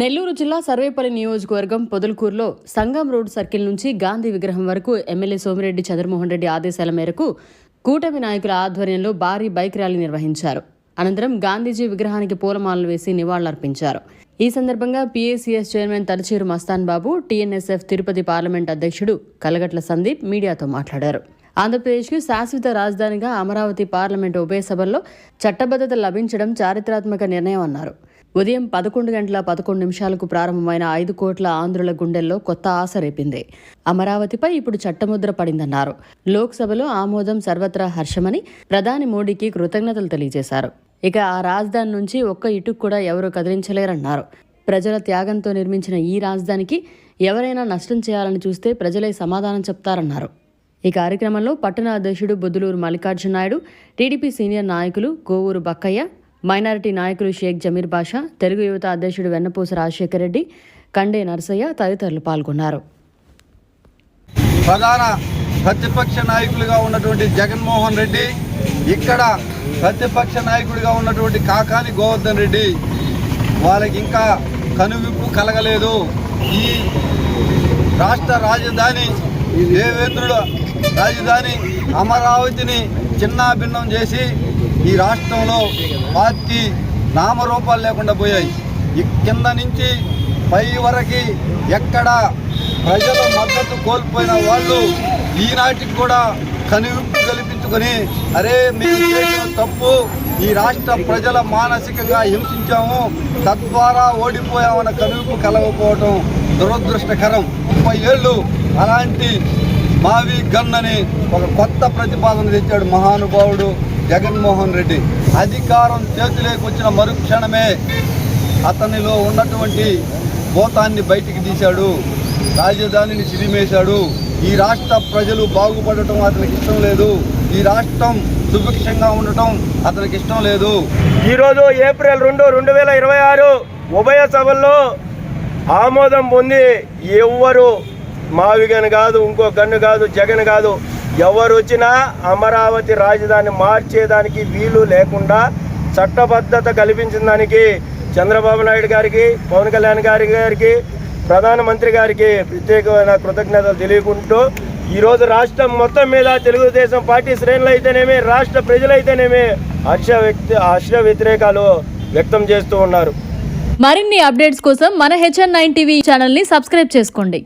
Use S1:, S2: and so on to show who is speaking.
S1: నెల్లూరు జిల్లా సర్వేపల్లి నియోజకవర్గం పొదలకూరులో సంగం road circle నుంచి గాంధీ విగ్రహం వరకు ఎమ్మెల్యే సోమిరెడ్డి చంద్రమోహన్ రెడ్డి ఆదేశాల మేరకు కూటమి నాయకుల ఆధ్వర్యంలో భారీ బైక్ ర్యాలీ నిర్వహించారు. అనంతరం గాంధీజీ విగ్రహానికి పూలమాలలు వేసి నివాళులర్పించారు. ఈ సందర్భంగా పీఏసీఎస్ చైర్మన్ తలచేరు మస్తాన్ బాబు, టీఎన్ఎస్ఎఫ్ తిరుపతి పార్లమెంట్ అధ్యక్షుడు కలగట్ల సందీప్ మీడియాతో మాట్లాడారు. ఆంధ్రప్రదేశ్కు శాశ్వత రాజధానిగా అమరావతి పార్లమెంటు ఉభయ సభల్లో చట్టబద్ధత లభించడం చారిత్రాత్మక నిర్ణయం అన్నారు. ఉదయం 11:11 ప్రారంభమైన 5 కోట్ల ఆంధ్రుల గుండెల్లో కొత్త ఆశ రేపింది. అమరావతిపై ఇప్పుడు చట్టముద్ర పడిందన్నారు. లోక్సభలో ఆమోదం సర్వత్రా హర్షమని ప్రధాని మోడీకి కృతజ్ఞతలు తెలియజేశారు. ఇక ఆ రాజధాని నుంచి ఒక్క ఇటుకు కూడా ఎవరూ కదిలించలేరన్నారు. ప్రజల త్యాగంతో నిర్మించిన ఈ రాజధానికి ఎవరైనా నష్టం చేయాలని చూస్తే ప్రజలే సమాధానం చెప్తారన్నారు. ఈ కార్యక్రమంలో పట్టణ అధ్యక్షుడు బొద్దులూరు మల్లికార్జున నాయుడు, టీడీపీ సీనియర్ నాయకులు కోవూరు బక్కయ్య, మైనారిటీ నాయకులు షేక్ జమీర్ బాషా, తెలుగు యువత అధ్యక్షుడు వెన్నపూస రాజశేఖర రెడ్డి, కండే నరసయ్య తదితరులు పాల్గొన్నారు.
S2: ప్రధాన ప్రతిపక్ష నాయకులుగా ఉన్నటువంటి జగన్మోహన్ రెడ్డి, ఇక్కడ ప్రతిపక్ష నాయకుడిగా ఉన్నటువంటి కాకాని గోవర్ధన్ రెడ్డి, వాళ్ళకి ఇంకా కనువిప్పు కలగలేదు. ఈ రాష్ట్ర రాజధాని దేవేంద్రుల రాజధాని అమరావతిని చిన్నాభిన్నం చేసి ఈ రాష్ట్రంలో పార్టీ నామరూపాలు లేకుండా పోయాయి. కింద నుంచి పై వరకు ఎక్కడ ప్రజల మద్దతు కోల్పోయిన వాళ్ళు ఈనాటికి కూడా కనువిప్పు కల్పించుకొని అరే మేము చేసిన తప్పు, ఈ రాష్ట్ర ప్రజల మానసికంగా హింసించాము, తద్వారా ఓడిపోయామన్న కనువిప్పు కలగకపోవటం దురదృష్టకరం. 30 ఏళ్ళు అలాంటి మావి గన్ అని ఒక కొత్త ప్రతిపాదన తెచ్చాడు మహానుభావుడు జగన్మోహన్ రెడ్డి. అధికారం చేతిలోకి వచ్చిన మరుక్షణమే అతనిలో ఉన్నటువంటి భూతాన్ని బయటికి తీశాడు, రాజధానిని సిరిమేశాడు. ఈ రాష్ట్ర ప్రజలు బాగుపడటం అతనికి ఇష్టం లేదు, ఈ రాష్ట్రం సుభిక్షంగా ఉండటం అతనికి ఇష్టం లేదు.
S3: ఈరోజు ఏప్రిల్ 2, 2026 ఉభయ సభల్లో ఆమోదం పొంది ఎవ్వరు మావిగన్ కాదు, ఇంకో గన్ను కాదు, జగన్ కాదు, ఎవరు వచ్చినా అమరావతి రాజధాని మార్చేదానికి వీలు లేకుండా చట్టబద్ధత కల్పించిన దానికి చంద్రబాబు నాయుడు గారికి, పవన్ కళ్యాణ్ గారికి, ప్రధానమంత్రి గారికి ప్రత్యేకమైన కృతజ్ఞతలు తెలియకుంటూ ఈరోజు రాష్ట్రం మొత్తం మీద తెలుగుదేశం పార్టీ శ్రేణులు అయితేనేమి, రాష్ట్ర ప్రజలైతేనేమి హర్ష వ్యతిరేకాలు వ్యక్తం చేస్తూ ఉన్నారు.
S1: మరిన్ని అప్డేట్స్ కోసం మన HN9 టీవీ ఛానల్ని సబ్స్క్రైబ్ చేసుకోండి.